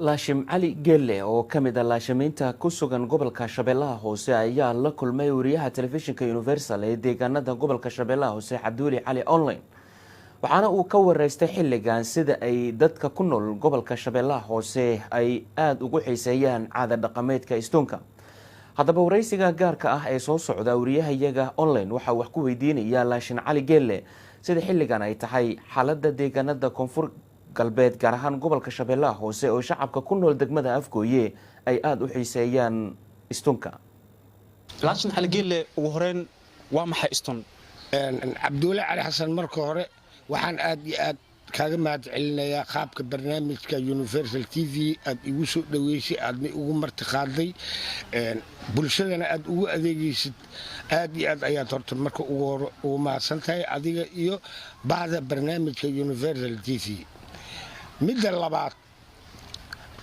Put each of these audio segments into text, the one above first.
laashim cali geelle oo ka mid ah laashimiinta ku sugan gobolka shabeellaha hoose ayaa la kulmay wariyaha telefishinka universal ee deegaanada gobolka shabeellaha hoose cabduuli cali online waxaana uu ka wareystay xilligan sida ay dadka ku nool gobolka shabeellaha hoose ay aada ugu xiiseeyaan caada dhaqameedka istoonka. haddaba waraysiga gaarka ah ee soo socda wariyahayaga online waxaa wax ku weydiinaya laashim cali geelle sida xilligan ay tahay xaalada deegaanada koonfur galbeed gaar ahaan gobolka shabeellaha hoose oo shacabka ku nool degmada Afgooye ay aad u xiiseeyaan istoonka. laashim cali geelle ugu horeen waa maxay istoon? cabduuli cali xasan marka hore waxaan aad iyo aad kaaga mahad celinayaa qaabka barnaamijka Universal TV aad igu soo dhaweysay aadna ugu martiqaaday bulshadana aad ugu adeegaysid aad iyo aad ayaad horta marka ugu mahadsantahay adiga iyo baahda barnaamijka Universal TV. midda labaad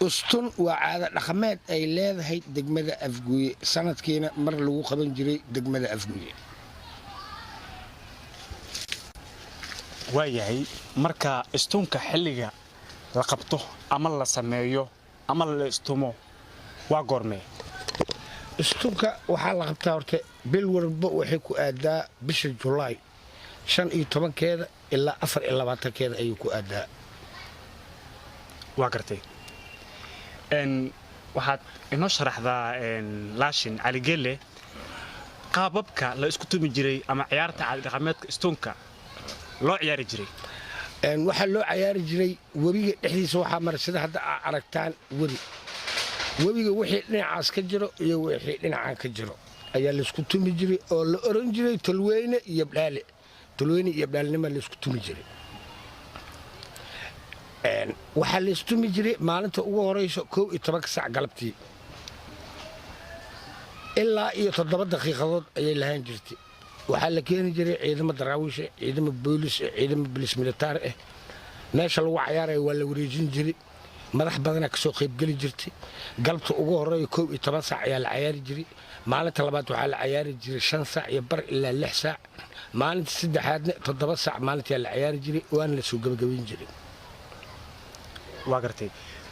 istoon waa caado dhaqameed ay leedahay degmada Afgooye sanadkiina mar lagu qaban jiray degmada Afgooye. waayahay marka istoonka xilliga la qabto ama la sameeyo ama la istumo waa goormee? istoonka waxaa la qabtaa horta bil walba waxay ku aadaa bisha July 15keeda ilaa 24keeda ayuu ku aadaa. waa gartay waxaad inoo sharaxdaa laashim cali geelle qaababka la isku tumi jiray ama ciyaarta caadi dhaqameedka istoonka loo ciyaari jiray. waxaa loo ciyaari jiray webiga dhexdiisa waxaa mara sida hadda aad aragtaan webiga wixii dhinacaas ka jiro iyo wixii dhinacaan ka jiro ayaa la isku tumi jiray oo la oran jiray tolweyne iyo bdaalnimo la isku tumi jiray. waxaa la istumi jiray maalinta ugu horeyso 11 saac galabtii ilaa iyo 7 daqiiqadood ayay lahaan jirtay. waxaa la keeni jiray ciidamo daraawiish ciidamo boolis ciidamo bilis militaar ah meesha lagu ciyaaray waa la wareejin jiray madax badan ka soo qayb gali jirtay. galabta ugu horeeyo 11 saac ayaa la ciyaari jiray. maalinta labaad waxaa la ciyaari jiray 5 saac iyo bar ilaa 6 saac. maalinta saddexaadna 7 saac maalintii la ciyaari jiray waana la soo gabagabeyn jiray. waa gartay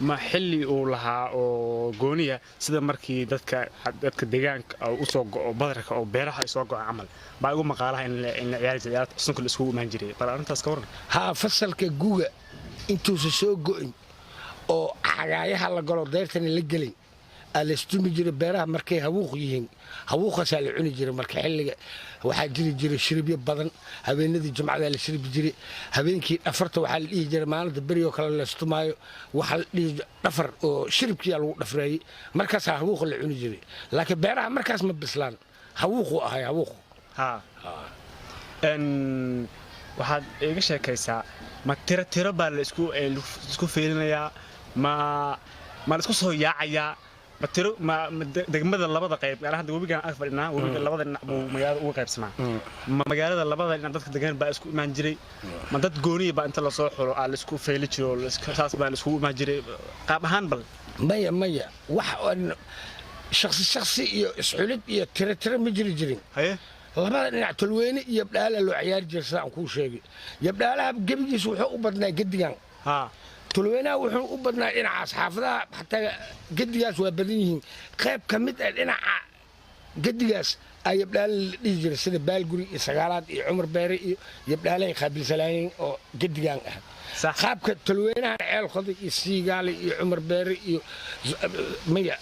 ma xilli uu lahaa oo gooniya sida markii dadka deegaanka u soo go'o badarka oo beeraha ay soo go'o camal baa ugu maqaalaha in la ciyaari jiray istoonka la isku imaan jiray bal arintaas ka waran. fasalka guga intuusa soo go'in oo xagaayaha la galo deyrtana la gelin la istumi jiray beeraha markay habuuq yihiin habuuqaasa la cuni jiray. marka xilliga waxaa jiri jiray shiribyo badan habeenadii jumcada la shiribi jiray habeenkii dhafarta waxaa la dhihi jiray maalinta beriyo kale la istumaayo waxaa la dhihi dhafar oo shiribkiyaa lagu dhafreeyey markaasaa habuuqa la cuni jiray laakiin beeraha markaas ma bislaan habuuquu ahay habuuqu. waxaad iga sheekaysaa ma tiro baa la isku feelinayaa ma la isku soo yaacayaa ma degmada labada qayb gaar ahaan webigan aan fadhinaa webiga labada dhinac buu magaalada uga qaybsanaa ma magaalada labada dhinac dadka degan baa isku imaan jiray ma dad gooniya baa inta la soo xulo la isku feeli jiro saas baa la isku imaan jiray qaab ahaan bal maya wax shakhsi iyo isxulid iyo tiro ma jiri jirin. labada dhinac tolweyne iyo bdhaala loo ciyaari jiray sidaan kuu sheegay. yabdhaalaha gebigiisa wuxuu u badnaa gedigan tolweynaha wuxuu u badnaa dhinacaas xaafadaha xataa gedigaas waa badan yihiin qayb ka mid ah dhinaca gedigaas ay yabdhaala la dhihi jiray sida baalguri iyo sagaalaad iyo cumar beere iyo yabdhaalahay qaabilsanaayeen oo gedigan ah. qaabka tolweynaha ceel qoday iyo siigaale iyo cumar beere iyo maya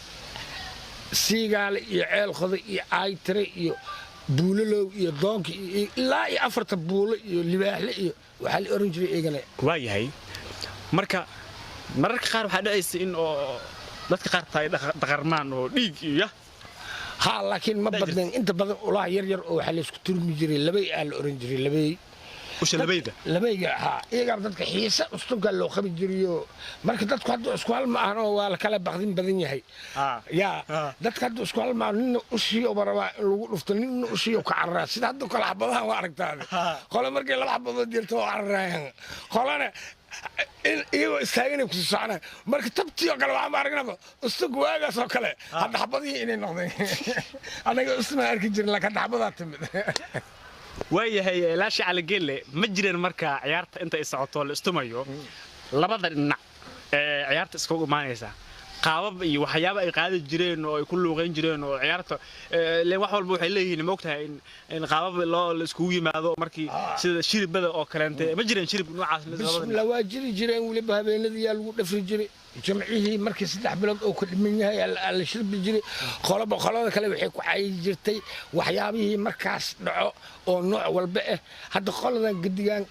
siigaale iyo ceel qoday iyo aaytire iyo buulalow iyo doonki ilaa iyo 4 buulo iyo libaaxle iyo waxaa la oran jiray eegana. waayahay marka mararka qaar waxaa dhacaysa in oo dadka qaar tahay dhaqarmaan oo dhiig iyo laakiin ma badnayn inta badan ulaha yar oo waxaa la isku turmi jiray labay aan la oran jiray labayga iyagaa dadka xiisa ustunka loo qabi jiriyo marka dadku hadda isku hal ma ahan oo waa la kala baqdin badan yahay dadka hadda isku hal ma nin ushiyo baraba lagu dhufto nin ushiyo ka carraa sida hadda kala xabadahan waa aragtaan qolo markay laba xabadood dirto waa carraayaan qolana iyagoo istaagana ku socona marka tabtiyo kale waxaan aragnaba ustunka waagaas oo kale hadda xabadihii inay noqdeen anaga usma arki jirin laakiin xabadaa timid. waayahay laashim cali geelle ma jireen marka ciyaarta inta ay socoto la istumayo labada dhinac ciyaarta isku imaanaysa qaabab iyo waxyaabo ay qaadi jireen oo ay ku luuqeyn jireen oo ciyaarta leen wax walba waxay leeyihiin moogtahay in qaabab loo isku yimaado markii sida shiribada oo kaleente ma jireen shirib noocaas la waa jireen waliba habeenadii lagu dhafri jiray jamcihii markii 3 bilood oo ku dhiman yahay la shirbi jiray qolada kale waxay ku caayi jirtay waxyaabihii markaas dhaco oo nooc walba ah hadda qoladan gadigan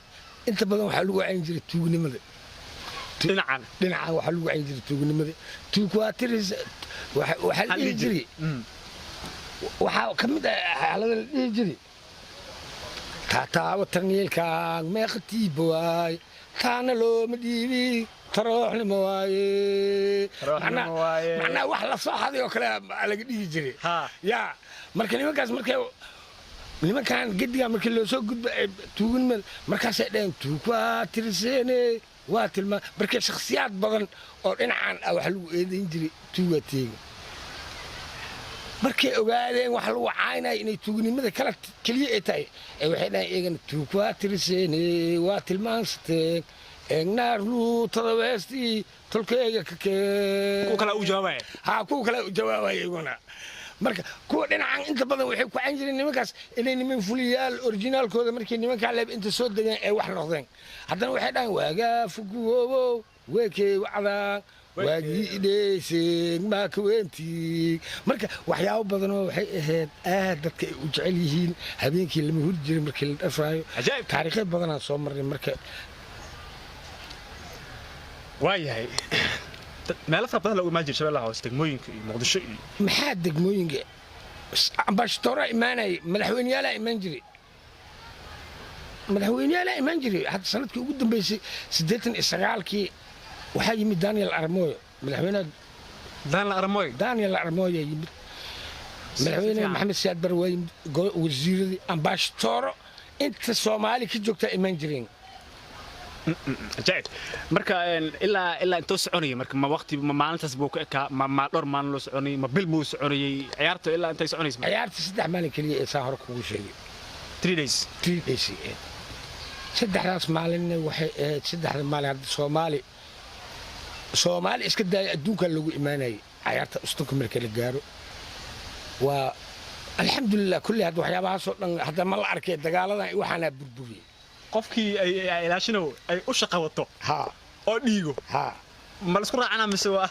inta badan waxa lagu caayin jiray tuugnimada dhinacan waxa lagu caayin jiray tuugnimada tuukwatiris waxa la dhihi jiray waxa kamid ah xaalada la dhihi jiray taataaba tanyeelkaan meeqatiib waay taana looma dhiibi taroxnimo waaye macnaa wax la soo haday oo kale laga dhigi jiray yaa marka nimankan gediga markii loo soo gudbo tuugnimada markaasay dhaheen tuukwatirisene waa tilmaa markay shakhsiyaad badan oo dhinacan ah wax lagu eedayn jiray tuugateega markay ogaadeen wax lagu caaynayo inay tuugnimada keliya ay tahay waxay dhaheen eegana tuukwatirisene waa tilmaansateen eegnaarlu tadaweestii tolkeega kuwa kale u jawaabaya iguna marka kuwa dhinacan inta badan waxay ku caan jireen nimankaas inay niman fuliyaal originaalkooda markii nimankaa leeb inta soo degeen ay wax noqdeen haddana waxay dhahaan waagaa fuguwoobo weekey wacdaan waagii idheyseen maakaweentii marka waxyaabo badanoo waxay ahayd aad dadka ay u jecel yihiin habeenkii lama huri jiray markii la dhafaayo taariikheed badanaan soo marnay marka waayahay meelo fara badan lagu imaan jiray shabeellaha hoose degmooyinka iyo muqdisho iyo maxaa degmooyinka ambassadora imaanay madaxweynayaal imaan jiray hadda sanadkii ugu dambeysay 89kii waxaa yimid Daniel Armoyo madaxweynaha Daniel Armoyo yimid madaxweynaha Maxamed Siyaad Barre waa yimid wasiiradii ambassadoro inta Soomaali ka joogta imaan jireen جيد مركا إلا أنتو سعوني مركا ما وقتي ما أنت سبوك ما دور ما نلو سعوني ما بيلمو سعوني عيارته إلا أنت سعوني اسمه عيارته 6 مالين كلية سهر كل شيء 3 days 3 days 6 مالين وحي 6 مالين Soomaali iska day adduunka lagu iimaanay ciyaarta ustunka markii la gaaro waa alxamdulillah kulli hada waxyaabaha soo dhan hada ma la arkay dagaaladan waxaana burburiyay qofkii ay ilaashino ay u shaqawato oo dhiigo ma la isku raacana mise waa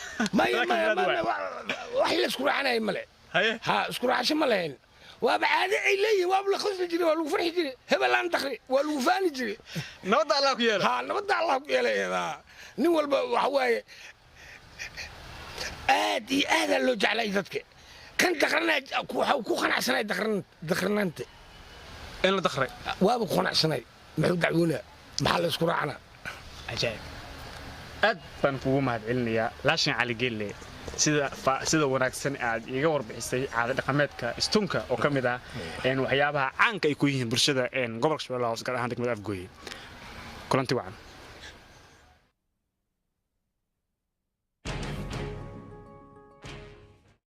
wax la isku raacanay male isku raacasho ma lahayn waa baadi ay leeyihiin waa la khasbi jiray waa lagu farxi jiray hebelaan dakhri waa lagu faani jiray nabada Allah ku yeelo nabada Allah ku yeelay nin walba waxa waaye aad iyo aad loo jeclay dadka kan dakrana waxa ku qanacsanay dakranaanta in la dakhray waa ku qanacsanay muxuu dacwoona maxaa la isku raacana ajaayib aad baan kugu mahadcelinayaa laashin cali geelle sida wanaagsan aad iga warbixisay caado dhaqameedka istunka oo ka mid ah waxyaabaha caanka ay ku yihiin bulshada gobolka Shabeellaha Hoose gaar ahaan degmada Afgooye kulanti wacan